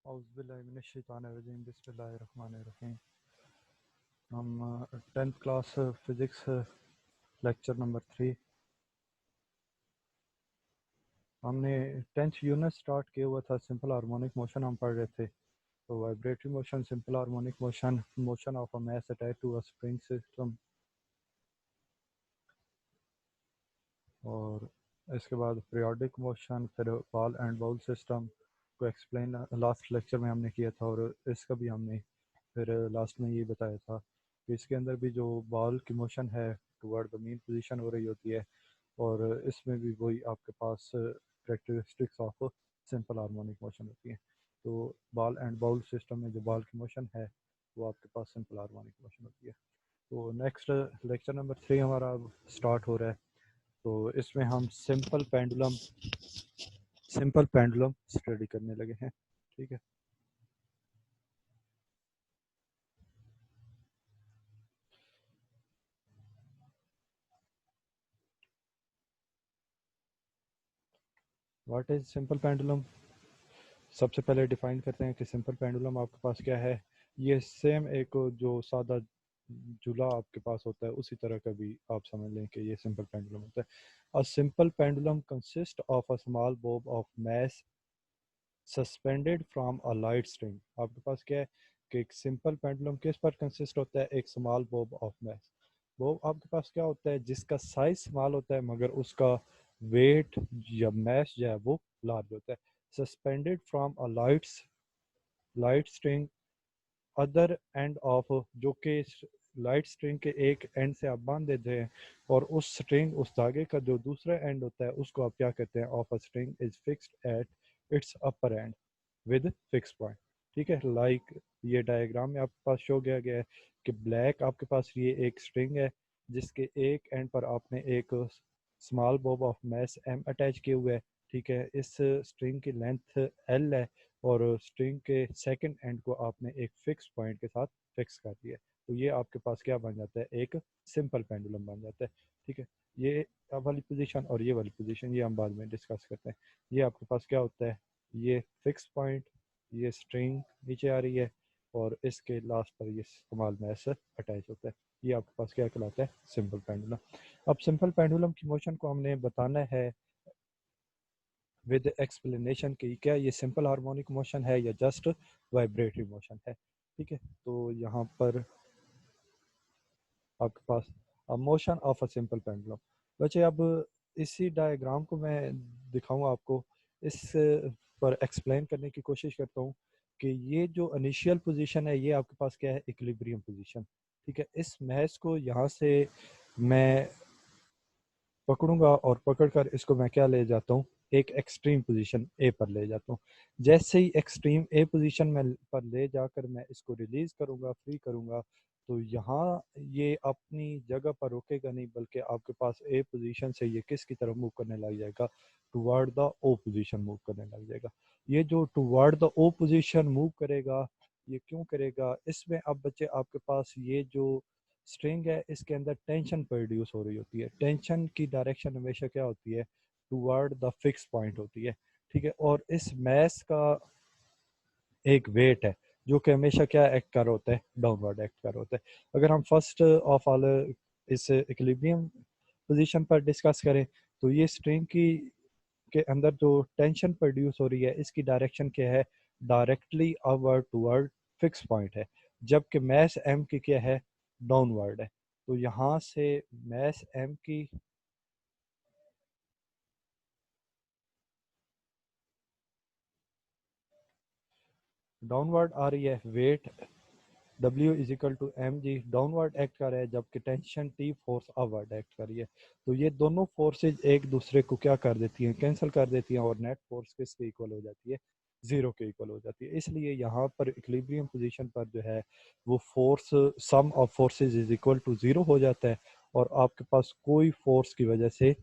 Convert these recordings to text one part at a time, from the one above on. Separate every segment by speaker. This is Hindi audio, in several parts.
Speaker 1: औज़ुबिल्लाहिमिनश्शैतानिर्रजीम बिस्मिल्लाहिर्रहमानिर्रहीम। हम 10th class physics lecture number 3 हमने 10th यूनिट स्टार्ट किया हुआ था। सिंपल हार्मोनिक मोशन हम पढ़ रहे थे। तो vibratory motion, simple harmonic motion, motion of a mass attached to a spring system, और इसके बाद पीरियोडिक मोशन, फिर बॉल एंड बाउल सिस्टम को एक्सप्लेन लास्ट लेक्चर में हमने किया था। और इसका भी हमने फिर लास्ट में ये बताया था कि इसके अंदर भी जो बॉल की मोशन है टुवर्ड द मीन पोजीशन हो रही होती है, और इसमें भी वही आपके पास characteristics of simple harmonic motion होती है। तो बॉल एंड बाउल सिस्टम में जो बॉल की मोशन है वो आपके पास सिंपल हार्मोनिक मोशन होती है। तो नेक्स्ट लेक्चर नंबर 3 हमारा अब स्टार्ट हो रहा है। तो इसमें हम सिंपल पेंडुलम स्टडी करने लगे हैं। ठीक है। What is simple pendulum? सबसे पहले डिफाइन करते हैं कि सिंपल पेंडुलम आपके पास क्या है। ये सेम एक जो सादा जूला आपके पास होता है उसी तरह का भी आप समझ लें कि ये सिंपल पेंडुलम होता है। अ simple pendulum consist of a small Bob of mass suspended from a light string. आपके पास क्या है कि एक सिंपल पेंडुलम किस पर कंसिस्ट होता है? एक small Bob of mass. Bob आपके पास क्या होता है? जिसका साइज स्मॉल होता है मगर उसका वेट या मास जो है वो लार्ज होता है। Suspended from a light string other end of, जो कि लाइट स्ट्रिंग के एक एंड से आप बांध देते हैं, और उस स्ट्रिंग, उस धागे का जो दूसरा एंड होता है उसको आप क्या कहते हैं? Of a string is fixed at its upper and with fix point. ठीक है। लाइक ये डायग्राम में आपके पास शो किया गया है कि ब्लैक आपके पास ये एक स्ट्रिंग है जिसके एक एंड पर आपने एक small Bob of mass M attach किए हुए है। ठीक है। इस स्ट्रिंग की लेंथ एल है और स्ट्रिंग के सेकंड एंड को आपने एक फिक्स पॉइंट के साथ फिक्स कर दिया। तो ये आपके पास क्या बन जाता है? एक सिंपल पेंडुलम बन जाता है। ठीक है। ये वाली पोजीशन और ये वाली पोजीशन ये हम बाद में डिस्कस करते हैं। ये आपके पास क्या होता है? ये फिक्स पॉइंट, ये स्ट्रिंग नीचे आ रही है और इसके लास्ट पर ये स्मॉल मास अटैच होता है। ये आपके पास क्या कहलाता है? Simple pendulum. अब सिंपल पेंडुलम की मोशन को हमने बताना है विद एक्सप्लेनेशन की क्या ये सिंपल हार्मोनिक मोशन है या जस्ट वाइब्रेटरी मोशन है। ठीक है। तो यहाँ पर आपके पास motion of a simple pendulum. बच्चे अब इसी डायग्राम को मैं दिखाऊंगा आपको, इस पर एक्सप्लेन करने की कोशिश करता हूँ कि ये जो इनिशियल पोजीशन है ये आपके पास क्या है? Equilibrium position. ठीक है। इस मैच को यहाँ से मैं पकड़ूंगा और पकड़कर इसको मैं क्या ले जाता हूँ? एक एक्सट्रीम पोजीशन ए पर ले जाता हूँ। जैसे ही एक्सट्रीम ए पोजीशन में पर ले जाकर मैं इसको रिलीज करूंगा, फ्री करूंगा, तो यहाँ ये अपनी जगह पर रुकेगा नहीं बल्कि आपके पास ए पोजीशन से ये किसकी तरफ मूव करने लग जाएगा? Toward the O position move करने लग जाएगा। ये जो toward the O position move करेगा, ये क्यों करेगा? इसमें अब बच्चे आपके पास ये जो स्ट्रिंग है इसके अंदर टेंशन प्रोड्यूस हो रही होती है। टेंशन की डायरेक्शन हमेशा क्या होती है? टुवर्ड द फिक्स पॉइंट होती है। ठीक है। और इस मैस का एक वेट है जो कि हमेशा क्या एक्ट कर होता है? डाउनवर्ड एक्ट कर होता है। अगर हम फर्स्ट ऑफ ऑल इस इक्विलिब्रियम पोजीशन पर डिस्कस करें तो ये स्ट्रिंग की के अंदर जो टेंशन प्रोड्यूस हो रही है इसकी डायरेक्शन क्या है? Directly upward toward fix point है, जबकि मैस एम की क्या है? डाउनवर्ड है। तो यहाँ से मैस एम की डाउनवर्ड आ रही है, weight W is equal to M G downward act कर रहा है, जबकि tension T force upward act कर रही है। तो ये दोनों फोर्सेज एक दूसरे को क्या कर देती हैं? कैंसिल कर देती हैं, और नेट फोर्स किसके इक्वल हो जाती है? जीरो के इक्वल हो जाती है। इसलिए यहाँ पर इक्विलिब्रियम पोजीशन पर जो है वो force, sum of forces is equal to zero हो जाता है, और आपके पास कोई फोर्स की वजह से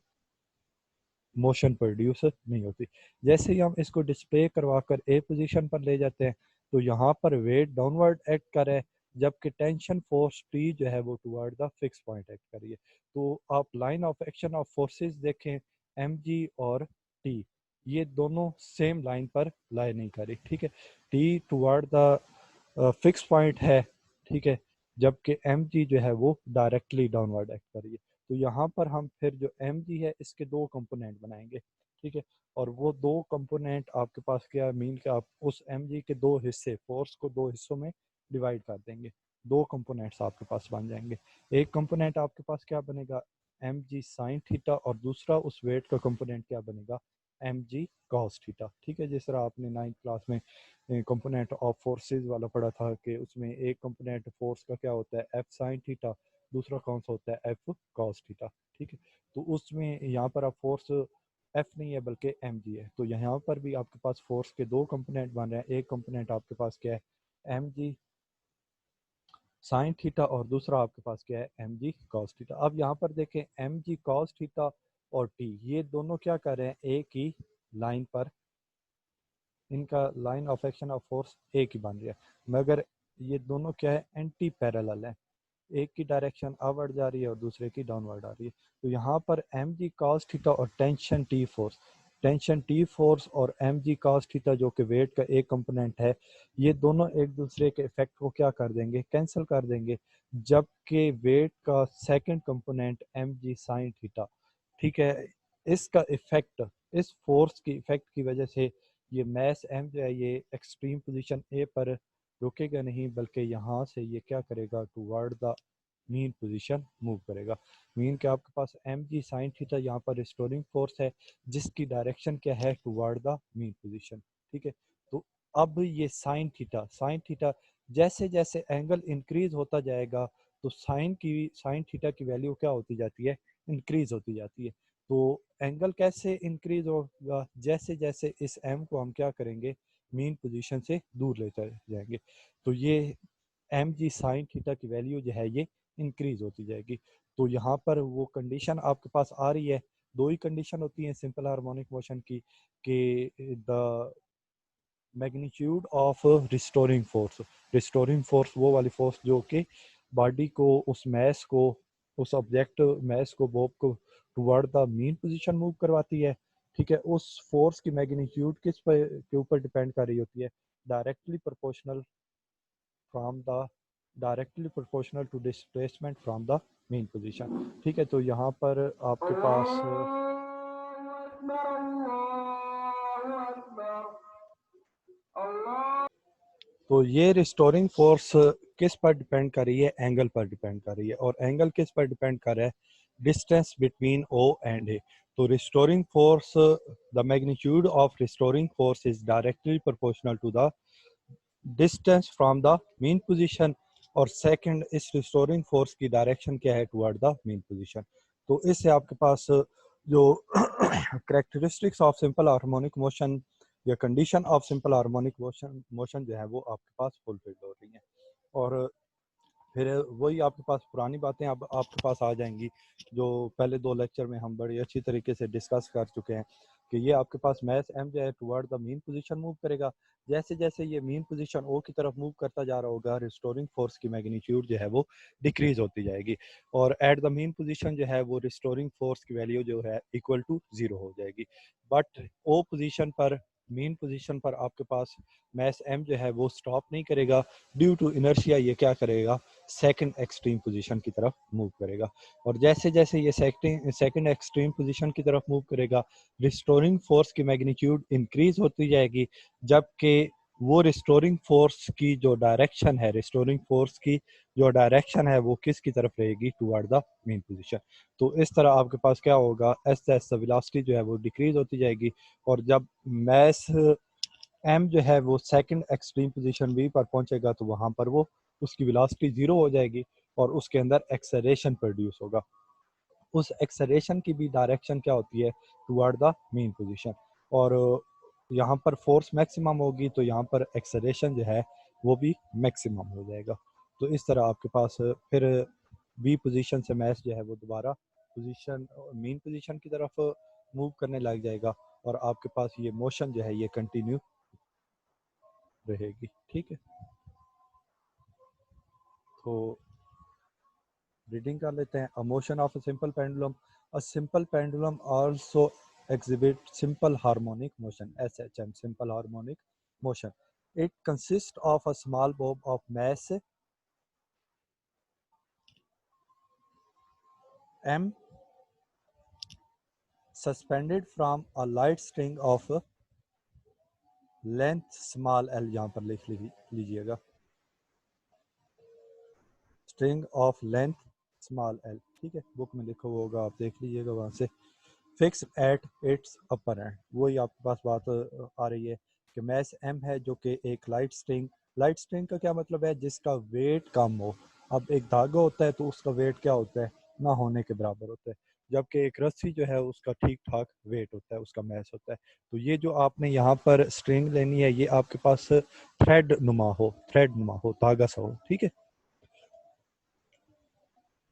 Speaker 1: मोशन प्रोड्यूस नहीं होती। जैसे ही हम इसको डिस्प्ले करवा कर ए पोजीशन पर ले जाते हैं तो यहाँ पर वेट डाउनवर्ड एक्ट करे, जबकि टेंशन फोर्स टी जो है वो toward the fix point act करिए। तो आप line of action of forces देखें, एम जी और टी। ये दोनों सेम लाइन पर लाई नहीं कर रही, ठीक है। T toward the fix point है, ठीक है, जबकि एम जी जो है वो डायरेक्टली डाउनवर्ड एक्ट कर रही है। तो यहाँ पर हम फिर जो एम जी है इसके दो कंपोनेंट बनाएंगे, ठीक है। और वो दो कंपोनेंट आपके पास क्या मीन के आप उस एम जी के दो हिस्से, फोर्स को दो हिस्सों में डिवाइड कर देंगे, दो कंपोनेंट्स आपके पास बन जाएंगे। एक कंपोनेंट आपके पास क्या बनेगा, एम जी साइन थीटा, और दूसरा उस वेट का कंपोनेंट क्या बनेगा, एम जी कॉस थीटा, ठीक है। जिस तरह आपने 9th क्लास में कंपोनेंट ऑफ फोर्सेस वाला पढ़ा था कि उसमें एक कंपोनेंट फोर्स का क्या होता है, एफ साइन थीटा, दूसरा कौन सा होता है, एफ कॉस थीटा, ठीक है। तो उसमें यहाँ पर आप फोर्स एफ नहीं है बल्कि एम जी है। तो यहाँ पर भी आपके पास फोर्स के दो कंपोनेंट बन रहे हैं, एक कंपोनेंट आपके पास क्या है, एम जी साइन थीटा, और दूसरा आपके पास क्या है, एम जी कॉस थीटा। अब यहाँ पर देखें एम जी कॉस थीटा और टी, ये दोनों क्या कर रहे हैं, एक ही लाइन पर, इनका line of action of force एक ही बन रही है, मगर ये दोनों क्या है, एंटी पैरेलल है। एक की डायरेक्शन अपवर्ड जा रही है और दूसरे की डाउनवर्ड आ रही है। तो यहाँ पर एम जी कॉस थीटा और टेंशन टी फोर्स और एम जी कॉस थीटा जो कि वेट का एक कंपोनेंट है, ये दोनों एक दूसरे के इफेक्ट को क्या कर देंगे, कैंसिल कर देंगे, जबकि वेट का second component M G sine theta, ठीक है, इसका इफेक्ट, इस फोर्स की इफेक्ट की वजह से ये मैस एम जो है ये एक्सट्रीम पोजीशन ए पर रुकेगा नहीं, बल्कि यहाँ से ये क्या करेगा, toward the mean position move करेगा। मीन के आपके पास एम जी साइन थीटा यहाँ पर रिस्टोरिंग फोर्स है, जिसकी डायरेक्शन क्या है, टुवर्ड द मीन पोजीशन, ठीक है। तो अब ये साइन थीटा जैसे जैसे एंगल इंक्रीज होता जाएगा, तो साइन थीटा की वैल्यू क्या होती जाती है, इंक्रीज होती जाती है। तो एंगल कैसे इंक्रीज होगा, जैसे जैसे इस एम को हम क्या करेंगे, मीन पोजीशन से दूर लेते जाएंगे। तो ये एम जी साइन थीटा की वैल्यू जो है ये इंक्रीज होती जाएगी। तो यहाँ पर वो कंडीशन आपके पास आ रही है, दो ही कंडीशन होती है सिंपल हार्मोनिक मोशन की, कि the magnitude of restoring force वो वाली फोर्स जो कि बॉडी को, उस मैस को, उस ऑब्जेक्ट मैस को, बॉब को toward the mean position move करवाती है, ठीक है। उस फोर्स की मैग्नीट्यूड किस पर के ऊपर डिपेंड कर रही होती है, directly proportional from the directly proportional to displacement from the main position, ठीक है। तो यहाँ पर आपके पास तो ये रिस्टोरिंग फोर्स किस पर डिपेंड कर रही है, एंगल पर डिपेंड कर रही है, और एंगल किस पर डिपेंड कर रहा है, distance between O and A. तो restoring force, the magnitude of restoring force is directly proportional to the distance from the mean position, और सेकंड इस रिस्टोरिंग फोर्स की डायरेक्शन क्या है, टुवर्ड द मीन पोजीशन। तो इससे आपके पास जो characteristics of simple harmonic motion या condition of simple harmonic motion जो है वो आपके पास फुलफिल हो रही है। और फिर वही आपके पास पुरानी बातें अब आपके पास आ जाएंगी, जो पहले दो लेक्चर में हम बड़ी अच्छी तरीके से डिस्कस कर चुके हैं, कि ये आपके पास मैस एम जो है toward the mean position move करेगा। जैसे जैसे ये मीन पोजीशन ओ की तरफ मूव करता जा रहा होगा, रिस्टोरिंग फोर्स की मैग्नीट्यूड जो है वो डिक्रीज होती जाएगी, और एट द मीन पोजीशन जो है वो रिस्टोरिंग फोर्स की वैल्यू जो है इक्वल टू जीरो हो जाएगी। बट ओ पोजीशन पर, मीन पोजीशन पर आपके पास मैस एम जो है वो स्टॉप नहीं करेगा, ड्यू टू इनर्शिया ये क्या करेगा, सेकंड एक्सट्रीम पोजीशन की तरफ मूव करेगा। और जैसे जैसे ये सेकंड एक्सट्रीम पोजीशन की तरफ मूव करेगा, रिस्टोरिंग फोर्स की मैग्नीट्यूड इंक्रीज होती जाएगी, जबकि वो रिस्टोरिंग फोर्स की जो डायरेक्शन है, वो किस की तरफ रहेगी, टुवर्ड द मेन पोजीशन। तो इस तरह आपके पास क्या होगा, ऐसे ऐसे वेलोसिटी जो है वो डिक्रीज होती जाएगी, और जब मैस एम जो है वो सेकंड एक्सट्रीम पोजीशन बी पर पहुंचेगा, तो वहां पर वो उसकी वेलोसिटी जीरो हो जाएगी, और उसके अंदर एक्सेलरेशन प्रोड्यूस होगा। उस एक्सेलरेशन की भी डायरेक्शन क्या होती है, टुवर्ड द मेन पोजीशन। और यहाँ पर फोर्स मैक्सिमम होगी, तो यहाँ पर एक्सेलरेशन जो है वो भी मैक्सिमम हो जाएगा। तो इस तरह आपके पास फिर बी पोजीशन से मैच जो है वो दोबारा पोजीशन मेन पोजीशन की तरफ मूव करने लग जाएगा, और आपके पास ये मोशन जो है ये कंटिन्यू रहेगी, ठीक है। तो रीडिंग कर लेते हैं, a motion of a simple pendulum, a simple pendulum also exhibit simple harmonic motion, SHM, simple harmonic motion. It consists of a small bob of mass m suspended from a light string of length small l, यहाँ पर लिख लीजिएगा, string of length small l, ठीक है, बुक में लिखा हुआ होगा, आप देख लीजिएगा वहाँ से। Fix at its upper and, वही आपके पास बात आ रही है कि मैस एम है जो कि एक लाइट स्ट्रिंग का क्या मतलब है, जिसका वेट कम हो। अब एक धागा होता है तो उसका वेट क्या होता है, ना होने के बराबर होता है, जबकि एक रस्सी जो है उसका ठीक ठाक वेट होता है, उसका मैस होता है। तो ये जो आपने यहाँ पर स्ट्रिंग लेनी है, ये आपके पास थ्रेड नुमा हो, धागा सा हो, ठीक है।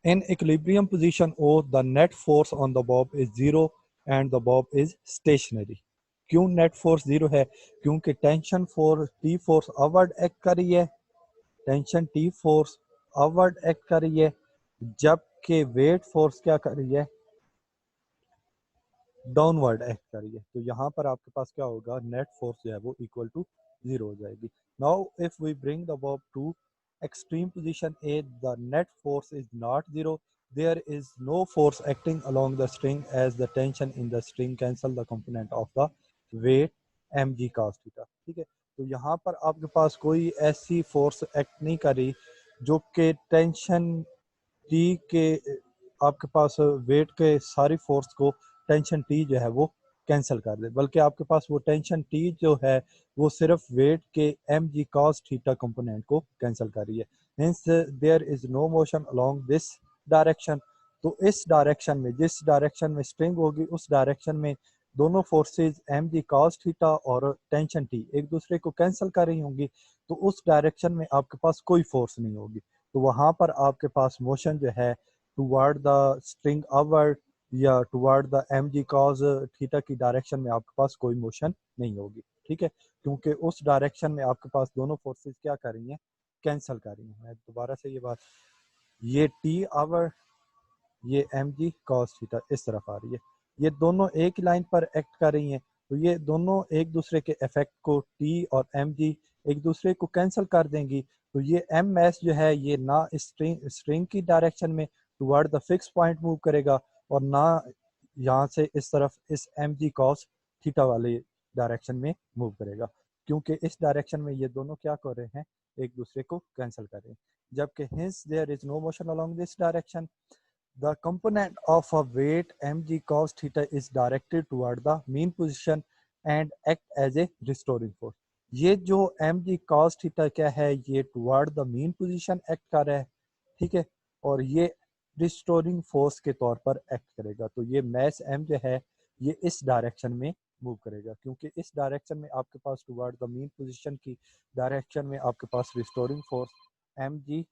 Speaker 1: In equilibrium position O, the net force on the bob is 0 and the bob is stationary. क्यों नेट फोर्स 0 है, क्योंकि tension T force upward act कर रही है, tension T force upward act कर रही है, जबकि वेट फोर्स क्या कर रही है, डाउनवर्ड एक्ट कर रही है। तो यहाँ पर आपके पास क्या होगा, नेट फोर्स जो है वो इक्वल टू 0 हो जाएगी। Now if we bring the bob to extreme position A, the net force is not 0. There is no force acting along the string as the tension in the string cancel the component of the weight mg cos theta, ठीक है। तो यहाँ पर आपके पास कोई ऐसी फोर्स एक्ट नहीं कर रही जो कि टेंशन टी के आपके पास वेट के सारी फोर्स को टेंशन टी जो है वो कैंसिल कर दे, बल्कि आपके पास वो टेंशन टी जो है वो सिर्फ वेट के M G cos theta component को कैंसिल कर रही है। Hence there is no motion along this direction. तो इस डायरेक्शन में, जिस डायरेक्शन में स्ट्रिंग होगी, उस डायरेक्शन में दोनों forces M G cos theta और टेंशन टी एक दूसरे को कैंसिल कर रही होंगी, तो उस डायरेक्शन में आपके पास कोई फोर्स नहीं होगी। तो वहां पर आपके पास मोशन जो है टुवर्ड द स्ट्रिंग अपवर्ड या toward the M G cos theta की डायरेक्शन में आपके पास कोई मोशन नहीं होगी, ठीक है, क्योंकि उस डायरेक्शन में आपके पास दोनों फोर्सेस क्या कर रही हैं, कैंसिल कर रही हैं। मैं दोबारा से ये बात, ये टी अपवर्ड, ये एम जी कॉस थीटा इस तरफ आ रही है, ये दोनों एक ही लाइन पर एक्ट कर रही हैं, तो ये दोनों एक दूसरे के इफेक्ट को टी और एम जी एक दूसरे को कैंसिल कर देंगी। तो ये एम एस जो है ये ना स्ट्रिंग की डायरेक्शन में toward the fix point move करेगा और ना यहाँ से इस तरफ इस एम जी कॉस थीटा वाले डायरेक्शन में मूव करेगा, क्योंकि इस डायरेक्शन में ये दोनों क्या कर रहे हैं, एक दूसरे को कैंसिल कर रहे हैं। जबकि hence there is no motion along this direction, the component of a weight mg cos theta is directed toward the mean position and act as a restoring force. ये जो mg cos theta क्या है, ये toward the mean position act कर रहा है, ठीक है, और ये रिस्टोरिंग फोर्स के तौर पर एक्ट करेगा। तो ये मैस m जो है ये इस डायरेक्शन में मूव करेगा, क्योंकि इस डायरेक्शन में आपके पास टुवर्ड द मीन पोजीशन की डायरेक्शन में आपके पास restoring force mg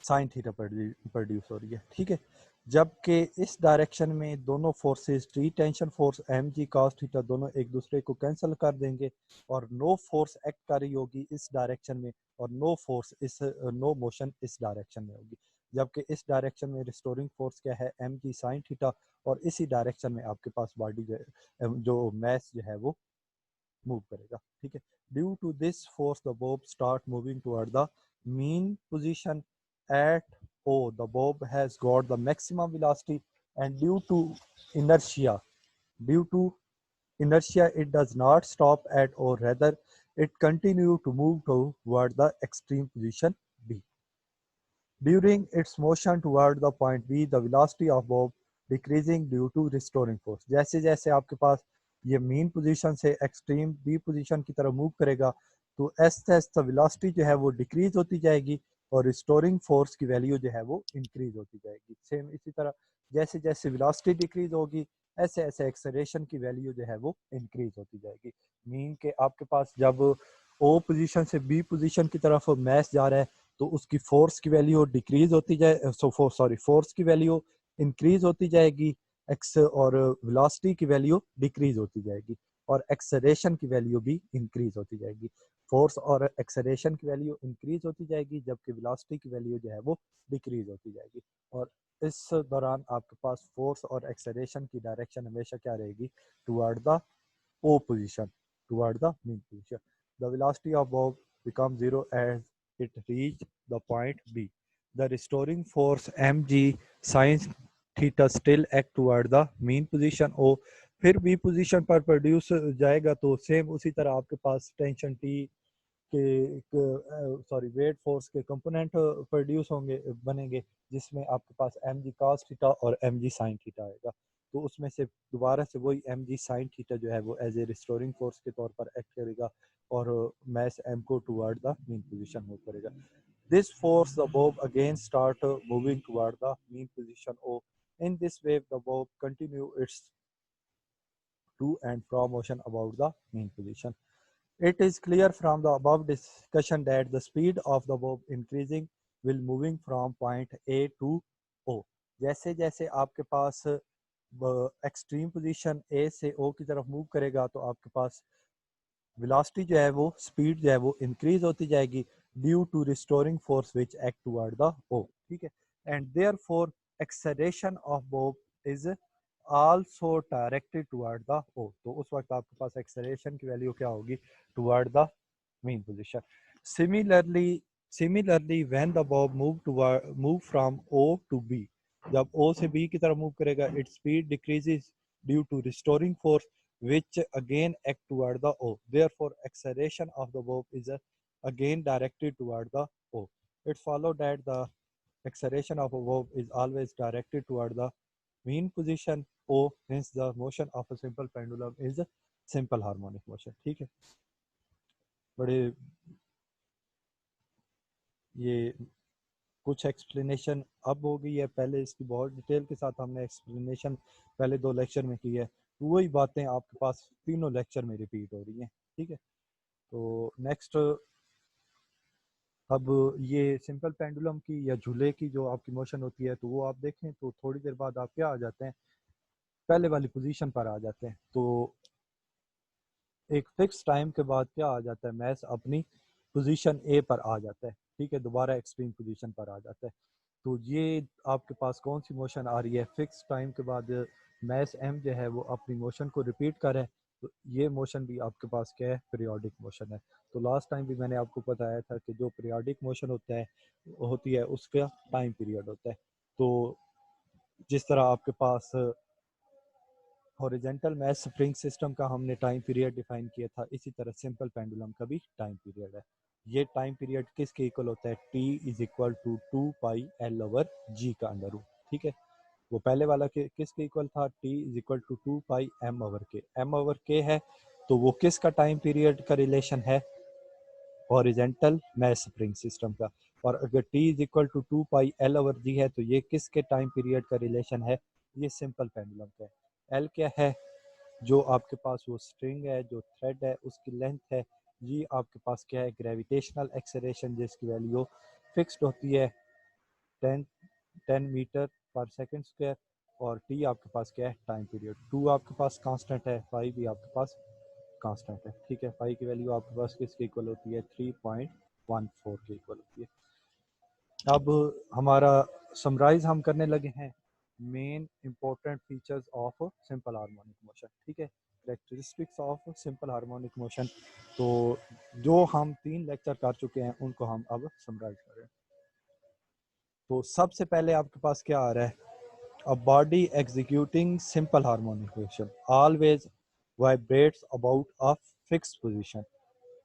Speaker 1: sine theta produce हो रही है, ठीक है। जबकि इस डायरेक्शन में दोनों forces T tension force M G cos theta दोनों एक दूसरे को कैंसिल कर देंगे और नो फोर्स एक्ट कर रही होगी इस डायरेक्शन में और नो मोशन इस डायरेक्शन में होगी। जबकि इस डायरेक्शन में रिस्टोरिंग फोर्स क्या है, एम जी साइन थीटा, और इसी डायरेक्शन में आपके पास बॉडी जो मैस जो है वो मूव करेगा, ठीक है। Due to this force the bob start moving toward the mean position at O. The bob has got the maximum velocity, and due to inertia, it does not stop at O. Rather, it continue to move toward the extreme position B. During its motion toward the point B, the velocity of bob decreasing due to restoring force. जैसे जैसे आपके पास ये मीन पोजीशन से एक्सट्रीम बी पोजीशन की तरफ मूव करेगा, तो ऐसे वेलोसिटी जो है वो डिक्रीज होती जाएगी और रिस्टोरिंग फोर्स की वैल्यू जो है वो इंक्रीज होती जाएगी। सेम इसी तरह जैसे जैसे वेलोसिटी डिक्रीज होगी, ऐसे ऐसे एक्सेलरेशन की वैल्यू जो है वो इंक्रीज होती जाएगी। मीन के आपके पास जब ओ पोजीशन से बी पोजीशन की तरफ मैस जा रहा है, तो उसकी फोर्स की वैल्यू डिक्रीज होती जाए, फोर्स की वैल्यू इंक्रीज होती जाएगी, एक्स और वेलोसिटी की वैल्यू डिक्रीज होती जाएगी और एक्सेलरेशन की वैल्यू भी इंक्रीज होती जाएगी। फोर्स और एक्सेलरेशन की वैल्यू इंक्रीज होती जाएगी, जबकि वेलोसिटी की वैल्यू जो है वो डिक्रीज होती जाएगी। और इस दौरान आपके पास फोर्स और एक्सेलरेशन की डायरेक्शन हमेशा क्या रहेगी, toward the O position, toward the mean position. The velocity of bob becomes zero as it reaches the point B. The restoring force mg sin theta still act toward the mean position O. फिर B पोजीशन पर प्रोड्यूस जाएगा तो सेम उसी तरह आपके पास टेंशन T के सॉरी वेट फोर्स के कंपोनेंट प्रोड्यूस होंगे बनेंगे, जिसमें आपके पास एम जी कास थीटा और एम जी साइन थीटा आएगा। तो उसमें से दोबारा से वही एम जी साइन थीटा जो है वो एज ए रिस्टोरिंग फोर्स के तौर पर एक्ट करेगा और मैस एम को toward the mean position move करेगा। This force the bob again start moving toward the mean position O. In this way the bob continue its to and from motion about the mean position. It is clear from the above discussion that the speed of the bob increasing will moving from point A to O. जैसे जैसे आपके पास एक्सट्रीम पोजीशन A से O की तरफ मूव करेगा तो आपके पास वेलोसिटी जो है वो स्पीड जो है वो इंक्रीज होती जाएगी due to restoring force which act toward the O, ठीक है। And therefore acceleration of bob is also directed toward the O। तो उस वक्त आपके पास एक्सेलरेशन की वैल्यू क्या होगी, toward the mean position. Similarly when the bob move from O to B, जब O से B की तरफ मूव करेगा its speed decreases due to restoring force which again act toward the O. Therefore, acceleration of the bob is again directed toward the O. It follows that the acceleration of a bob is always directed toward the mean position O. Hence, the motion of a simple pendulum is simple harmonic motion. ठीक है, बड़े ये कुछ एक्सप्लेनेशन अब हो गई है, पहले इसकी बहुत डिटेल के साथ हमने एक्सप्लेनेशन पहले 2 लेक्चर में की है, तो वही बातें आपके पास तीनों लेक्चर में रिपीट हो रही हैं। ठीक है, तो नेक्स्ट अब ये सिंपल पेंडुलम की या झूले की जो आपकी मोशन होती है तो वो आप देखें तो थोड़ी देर बाद आप क्या आ जाते हैं, पहले वाली पोजीशन पर आ जाते हैं। तो एक फिक्स टाइम के बाद क्या आ जाता है, मैस अपनी पोजीशन ए पर आ जाता है। ठीक है, दोबारा एक्सट्रीम पोजीशन पर आ जाता है। तो ये आपके पास कौन सी मोशन आ रही है, फिक्स टाइम के बाद मैस एम जो है वो अपनी मोशन को रिपीट करे, तो ये मोशन भी आपके पास क्या है, पीरियोडिक मोशन है। तो लास्ट टाइम भी मैंने आपको बताया था कि जो पीरियोडिक मोशन होती है उसका टाइम पीरियड होता है। तो जिस तरह आपके पास हॉरिजेंटल मैस स्प्रिंग सिस्टम का हमने टाइम पीरियड डिफाइन किया था, इसी तरह सिंपल पेंडुलम का भी टाइम पीरियड है। ये टाइम पीरियड किसके इक्वल होता है, t is equal to 2πl/g का अंडर रूट। ठीक है, वो पहले वाला किसके इक्वल था, t is equal to 2πm/k। m/k है तो वो किसका टाइम पीरियड का रिलेशन है, हॉरिजेंटल मैस स्प्रिंग सिस्टम का। और अगर t is equal to 2πl/g है तो ये किसके टाइम पीरियड का रिलेशन है, ये सिंपल पेंडुलम का है। l क्या है, जो आपके पास वो स्ट्रिंग है, जो थ्रेड है उसकी लेंथ है। ये आपके पास क्या है, ग्रेविटेशनल एक्सेलरेशन जिसकी वैल्यू फिक्स्ड होती है 10 मीटर पर सेकंड स्क्वायर। और टी आपके पास क्या है, टाइम पीरियड। 2 आपके पास कांस्टेंट है, 5 भी आपके पास कांस्टेंट है। ठीक है, 5 की वैल्यू आपके पास किसके इक्वल होती है, 3.14 के इक्वल होती है। अब हमारा समराइज हम करने लगे हैं main important features of simple harmonic motion. ठीक है, characteristics of simple harmonic motion. तो जो हम 3 लेक्चर कर चुके हैं उनको हम अब समराइज करें। तो सबसे पहले आपके पास क्या आ रहा है, a body executing simple harmonic motion always vibrates about a fixed position.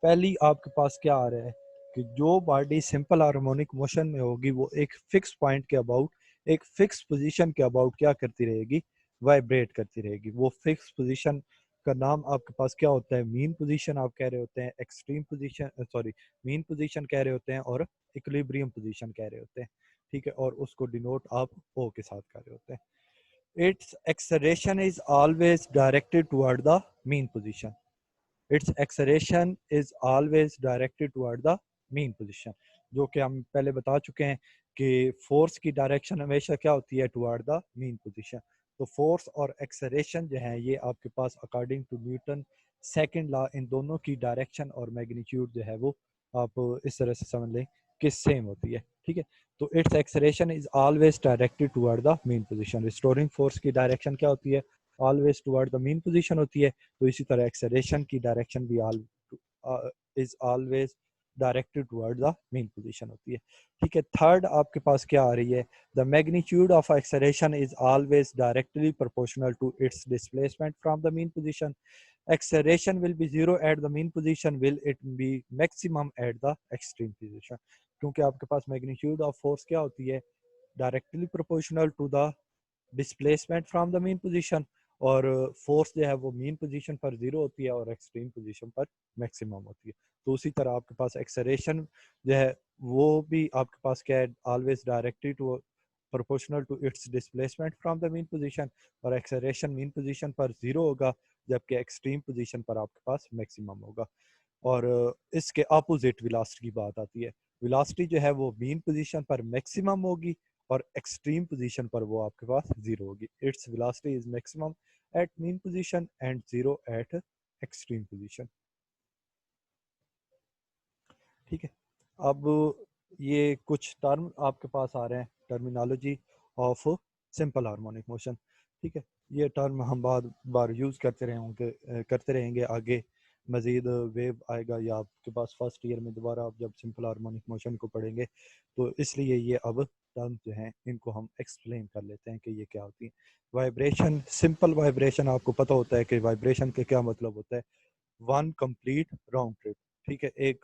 Speaker 1: पहली आपके पास क्या आ रहा है कि जो बॉडी सिंपल हार्मोनिक मोशन में होगी वो एक फिक्स पॉइंट के अबाउट, एक फिक्स पोजीशन के अबाउट क्या करती रहेगी, वाइब्रेट करती रहेगी। वो फिक्स पोजीशन का नाम आपके पास क्या होता है, मीन पोजीशन आप कह रहे होते हैं, extreme position sorry mean position कह रहे होते हैं, और इक्विलिब्रियम पोजीशन कह रहे होते हैं। ठीक है, और उसको डिनोट आप ओ के साथ कर रहे होते हैं। It's acceleration is always directed toward the mean position. its acceleration is always directed toward the mean position, जो कि हम पहले बता चुके हैं कि फोर्स की डायरेक्शन हमेशा क्या होती है, टुवर्ड द मीन पोजीशन। तो फोर्स और एक्सेलरेशन जो है ये आपके पास according to Newton second law इन दोनों की डायरेक्शन और मैग्नीट्यूड जो है वो आप इस तरह से समझ लें कि सेम होती है, ठीक है। तो it's acceleration is always directed toward the mean position. Restoring force की डायरेक्शन क्या होती है? Always toward the mean position होती है। तो इसी तरह एक्सेलरेशन की डायरेक्शन भी is always directed toward the mean position होती है, ठीक है। थर्ड आपके पास क्या आ रही है? The magnitude of acceleration is always directly proportional to its displacement from the mean position. Acceleration will be zero at the mean position, will it be maximum at the extreme position? क्योंकि आपके पास मैग्नीट्यूड ऑफ फोर्स क्या होती है? Directly proportional to the displacement from the mean position, और फोर्स जो है वो मीन पोजीशन पर जीरो होती है और एक्सट्रीम पोजीशन पर मैक्सिमम होती है। तो उसी तरह आपके पास एक्सेलरेशन जो है वो भी आपके पास क्या है? Always directly to proportional to its displacement from the mean position, और एक्सेलरेशन मीन पोजीशन पर जीरो होगा, जबकि एक्सट्रीम पोजीशन पर आपके पास मैक्सिमम होगा। और इसके अपोजिट वेलोसिटी की बात आती है। वेलोसिटी जो है वो मीन पोजीशन पर मैक्सिमम होगी और एक्सट्रीम पोजीशन पर वो आपके पास जीरो होगी। Its velocity is maximum at mean position and zero at extreme position, ठीक है। अब ये कुछ टर्म आपके पास आ रहे हैं, terminology of simple harmonic motion, ठीक है। ये टर्म हम बाद बार यूज़ करते रहेंगे आगे। मज़ीद वेव आएगा या आपके पास फर्स्ट ईयर में दोबारा आप जब सिंपल हार्मोनिक मोशन को पढ़ेंगे, तो इसलिए ये अब टर्म जो हैं इनको हम एक्सप्लेन कर लेते हैं कि ये क्या होती है। वाइब्रेशन, सिंपल वाइब्रेशन आपको पता होता है कि वाइब्रेशन के क्या मतलब होता है? वन कंप्लीट राउंड ट्रिप, ठीक है। एक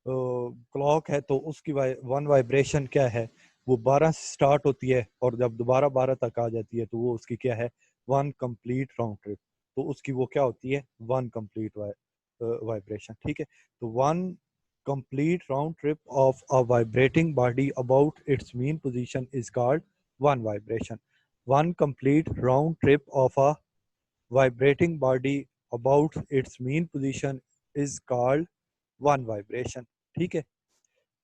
Speaker 1: क्लॉक है तो उसकी वन वाइब्रेशन क्या है? वो 12 से स्टार्ट होती है और जब दोबारा 12 तक आ जाती है तो वो उसकी क्या है? One complete round trip. तो उसकी वो क्या होती है? वन कंप्लीट वाइब्रेशन, ठीक है। तो one complete round trip of a vibrating body about it's mean position is called one vibration. One complete round trip of a vibrating body about its mean position is called one vibration, ठीक है।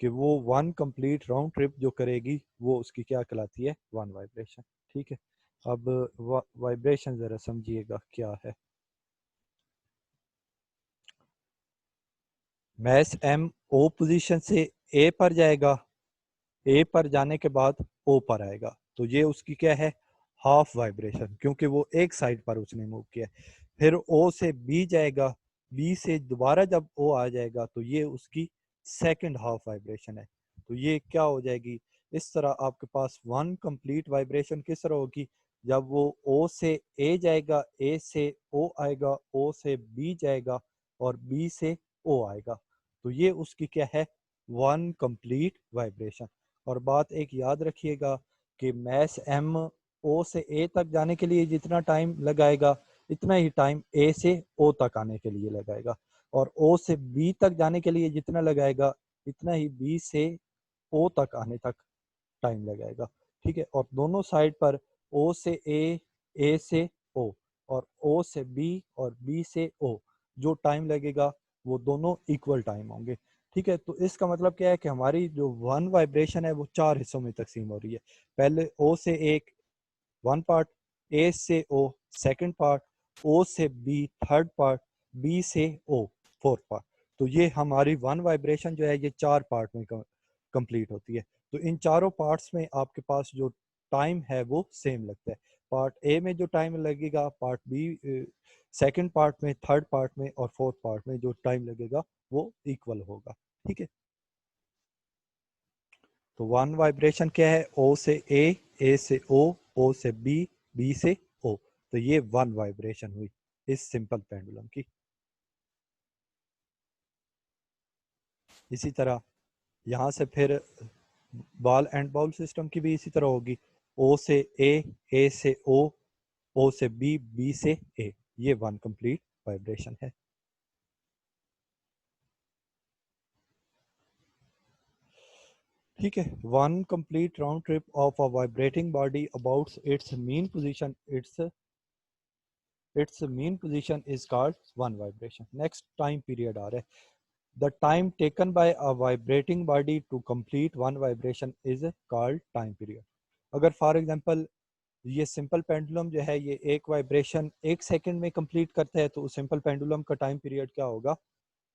Speaker 1: कि वो वन कंप्लीट राउंड ट्रिप जो करेगी वो उसकी क्या कहलाती है? वन वाइब्रेशन, ठीक है। अब वाइब्रेशन जरा समझिएगा क्या है। मैस एम ओ पोजीशन से ए पर जाएगा, ए पर जाने के बाद ओ पर आएगा, तो ये उसकी क्या है? हाफ वाइब्रेशन, क्योंकि वो एक साइड पर उसने मूव किया। फिर ओ से बी जाएगा, बी से दोबारा जब ओ आ जाएगा तो ये उसकी सेकंड हाफ वाइब्रेशन है। तो ये क्या हो जाएगी? इस तरह आपके पास वन कंप्लीट वाइब्रेशन किस तरह होगी? जब वो ओ से ए जाएगा, ए से ओ आएगा, ओ से बी जाएगा और बी से ओ आएगा, तो ये उसकी क्या है? One complete vibration. और बात एक याद रखिएगा कि मैस एम ओ से ए तक जाने के लिए जितना टाइम लगाएगा इतना ही टाइम ए से ओ तक आने के लिए लगाएगा, और ओ से बी तक जाने के लिए जितना लगाएगा इतना ही बी से ओ तक आने तक टाइम लगाएगा, ठीक है। और दोनों साइड पर ओ से ए से ओ और ओ से बी और बी से ओ जो टाइम लगेगा वो दोनों इक्वल टाइम होंगे, ठीक है। तो इसका मतलब क्या है कि हमारी जो वन वाइब्रेशन है वो चार हिस्सों में तकसीम हो रही है। पहले ओ से एक वन पार्ट, ए से ओ सेकंड पार्ट, ओ से बी थर्ड पार्ट, बी से ओ फोर्थ पार्ट। तो ये हमारी वन वाइब्रेशन जो है ये चार पार्ट में कंप्लीट होती है। तो इन चारों पार्ट्स में आपके पास जो टाइम है वो सेम लगता है। पार्ट ए में जो टाइम लगेगा, पार्ट बी सेकंड पार्ट में, थर्ड पार्ट में और फोर्थ पार्ट में जो टाइम लगेगा वो इक्वल होगा, ठीक है। तो वन वाइब्रेशन क्या है? ओ से ए से ओ से बी से ओ। तो ये वन वाइब्रेशन हुई इस सिंपल पेंडुलम की। इसी तरह यहाँ से फिर बॉल एंड बाउल सिस्टम की भी इसी तरह होगी। ओ से ए से ओ से बी से ए। ये वन कंप्लीट वाइब्रेशन है, ठीक है। One complete round trip of a vibrating body about it's mean position, its mean position is called one vibration. Next time period आ रहा है। The time taken by a vibrating body to complete one vibration is called time period. अगर फॉर एग्जांपल ये सिंपल पेंडुलम जो है ये एक वाइब्रेशन एक सेकंड में कंप्लीट करता है तो उस सिंपल पेंडुलम का टाइम पीरियड क्या होगा?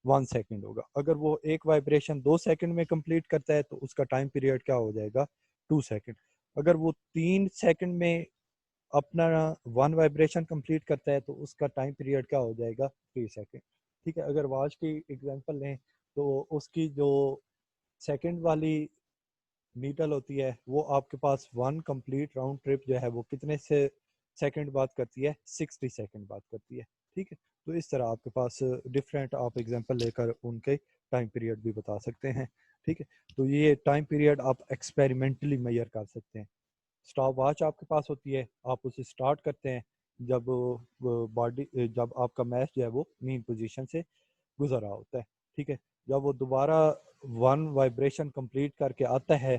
Speaker 1: 1 सेकंड होगा। अगर वो एक वाइब्रेशन 2 सेकंड में कंप्लीट करता है तो उसका टाइम पीरियड क्या हो जाएगा, 2 सेकंड। अगर वो 3 सेकंड में अपना 1 वाइब्रेशन कंप्लीट करता है तो उसका टाइम पीरियड क्या हो जाएगा, 3 सेकंड। ठीक है, अगर वॉच की एग्जांपल लें तो उसकी जो सेकंड वाली नीडल होती है वो आपके पास 1 कंप्लीट राउंड ट्रिप जो है वो कितने से सेकंड बात करती है, 60 सेकंड बात करती है। ठीक है, तो इस तरह आपके पास डिफरेंट आप एग्जांपल लेकर उनके टाइम पीरियड भी बता सकते हैं। ठीक है, तो ये टाइम पीरियड आप एक्सपेरिमेंटली मेजर कर सकते हैं। स्टॉप वॉच आपके पास होती है, आप उसे स्टार्ट करते हैं जब बॉडी जब आपका मैच जो है वो मीन पोजीशन से गुजर रहा होता है। ठीक है, जब वो दोबारा 1 वाइब्रेशन कंप्लीट करके आता है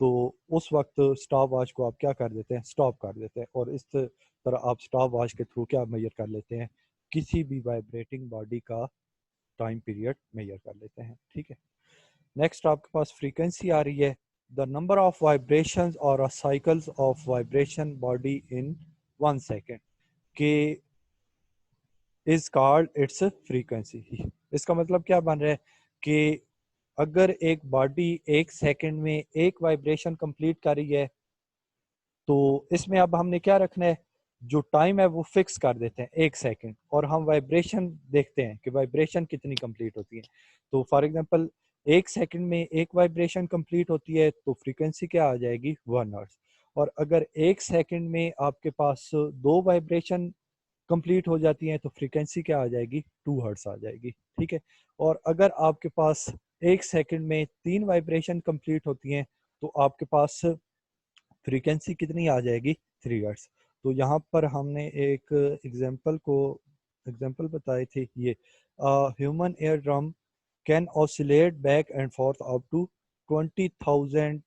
Speaker 1: तो उस वक्त स्टॉप वॉच को आप क्या कर देते हैं, स्टॉप कर देते हैं। और इस तरह आप स्टॉप वॉच के थ्रू क्या मेजर कर लेते हैं, किसी भी वाइब्रेटिंग बॉडी का टाइम पीरियड मेजर कर लेते हैं। ठीक है, नेक्स्ट आपके पास फ्रीक्वेंसी आ रही है। द नंबर ऑफ वाइब्रेशंस और cycles of vibration body in 1 second के इज कॉल्ड इट्स फ्रीक्वेंसी। इसका मतलब क्या बन रहा है कि अगर एक बॉडी 1 सेकंड में एक वाइब्रेशन कंप्लीट कर रही है तो इसमें अब हमने क्या रखना है, जो टाइम है वो फिक्स कर देते हैं 1 सेकंड, और हम वाइब्रेशन देखते हैं कि वाइब्रेशन कितनी कंप्लीट होती है। तो फॉर एग्जांपल 1 सेकंड में एक वाइब्रेशन कंप्लीट होती है तो फ्रीक्वेंसी क्या आ जाएगी, 1 हर्ट्ज। और अगर 1 सेकंड में आपके पास 2 वाइब्रेशन कंप्लीट हो जाती हैं तो फ्रीक्वेंसी क्या आ जाएगी, 2 हर्ट्ज आ जाएगी। ठीक है, और अगर आपके पास 1 सेकंड में 3 वाइब्रेशन कंप्लीट होती हैं तो आपके पास फ्रीक्वेंसी कितनी आ जाएगी, 3 हर्ट्ज। तो यहाँ पर हमने एक एग्जांपल बताई थी, ये human air drum can oscillate back and forth up to 20,000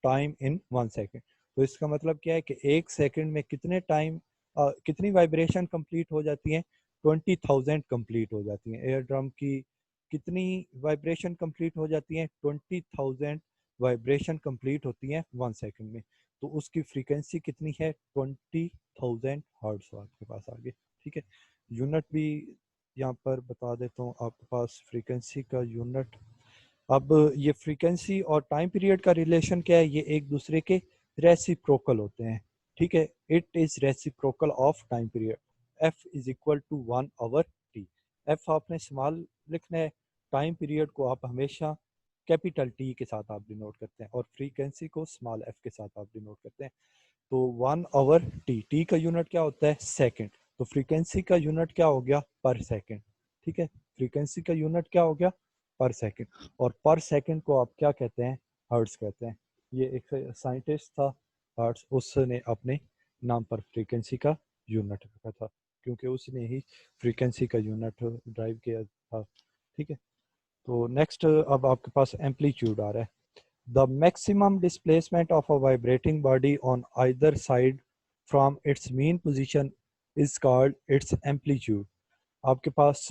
Speaker 1: time in 1 second. तो इसका मतलब क्या है कि 1 सेकेंड में कितनी वाइब्रेशन कंप्लीट हो जाती हैं, 20,000 कंप्लीट हो जाती हैं। एयर ड्रम की कितनी वाइब्रेशन कंप्लीट हो जाती हैं, 20,000 वाइब्रेशन कंप्लीट होती हैं 1 सेकेंड में। तो उसकी फ्रीक्वेंसी कितनी है, 20,000 हर्ट्ज आपके पास आ गए। ठीक है, यूनिट भी यहाँ पर बता देता हूँ आपके पास फ्रीक्वेंसी का यूनिट। अब ये फ्रीक्वेंसी और टाइम पीरियड का रिलेशन क्या है, ये एक दूसरे के रेसिप्रोकल होते हैं। ठीक है, it is reciprocal of time period. F is equal to 1/t। F आपने स्मॉल लिखना है, टाइम पीरियड को आप हमेशा कैपिटल टी के साथ आप डिनोट करते हैं और फ्रीक्वेंसी को स्मॉल एफ के साथ आप डिनोट करते हैं। तो 1/t, टी का यूनिट क्या होता है, सेकेंड। तो फ्रीक्वेंसी का यूनिट क्या हो गया, पर सेकेंड। ठीक है, फ्रीक्वेंसी का यूनिट क्या हो गया, पर सेकेंड। और पर सेकेंड को आप क्या कहते हैं, हर्ट्ज कहते हैं। ये एक साइंटिस्ट था हर्ट्ज, उसने अपने नाम पर फ्रीक्वेंसी का यूनिट रखा था क्योंकि उसने ही फ्रीक्वेंसी का यूनिट ड्राइव किया था। ठीक है, तो नेक्स्ट अब आपके पास एम्पलीट्यूड आ रहा है। The maximum displacement of a vibrating body on either side from its mean position is called its amplitude. आपके पास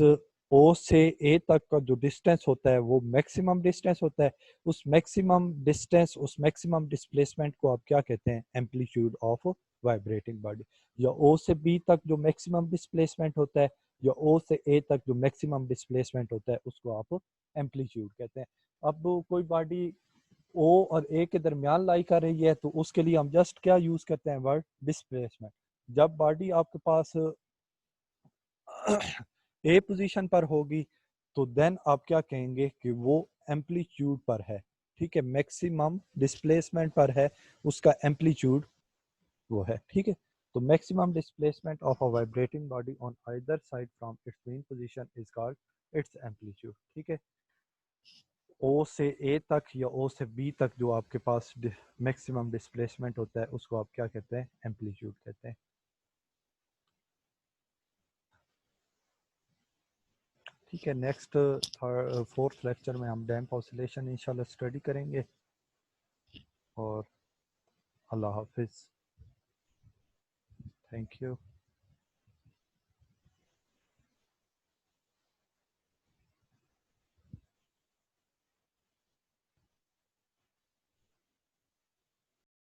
Speaker 1: O से A तक का जो डिस्टेंस होता है वो मैक्सिमम डिस्टेंस होता है। उस मैक्सिमम डिस्टेंस, उस मैक्सिमम डिस्प्लेसमेंट को आप क्या कहते हैं, एम्पलीट्यूड ऑफ वाइब्रेटिंग बॉडी। या O से B तक जो मैक्सिमम डिस्प्लेसमेंट होता है या O से A तक जो मैक्सिमम डिस्प्लेसमेंट होता है उसको आप एम्पलीट्यूड कहते हैं। अब कोई बॉडी ओ और ए के दरमियान लाई कर रही है तो उसके लिए हम जस्ट क्या यूज करते हैं, वर्ड डिस्प्लेसमेंट। जब बॉडी आपके पास ए पोजीशन पर होगी तो देन आप क्या कहेंगे कि वो एम्पलीट्यूड पर है। ठीक है, मैक्सिमम डिस्प्लेसमेंट पर है, उसका एम्पलीट्यूड वो है। ठीक है, तो maximum displacement of a vibrating body on either side from its main position is called its amplitude. ठीक है, ओ से ए तक या ओ से बी तक जो आपके पास मैक्सिमम डिस्प्लेसमेंट होता है उसको आप क्या कहते हैं, एम्पलीट्यूड कहते हैं। ठीक है, नेक्स्ट फोर्थ लेक्चर में हम डैम्प ऑसिलेशन इंशाल्लाह स्टडी करेंगे। और अल्लाह हाफिज़, थैंक यू।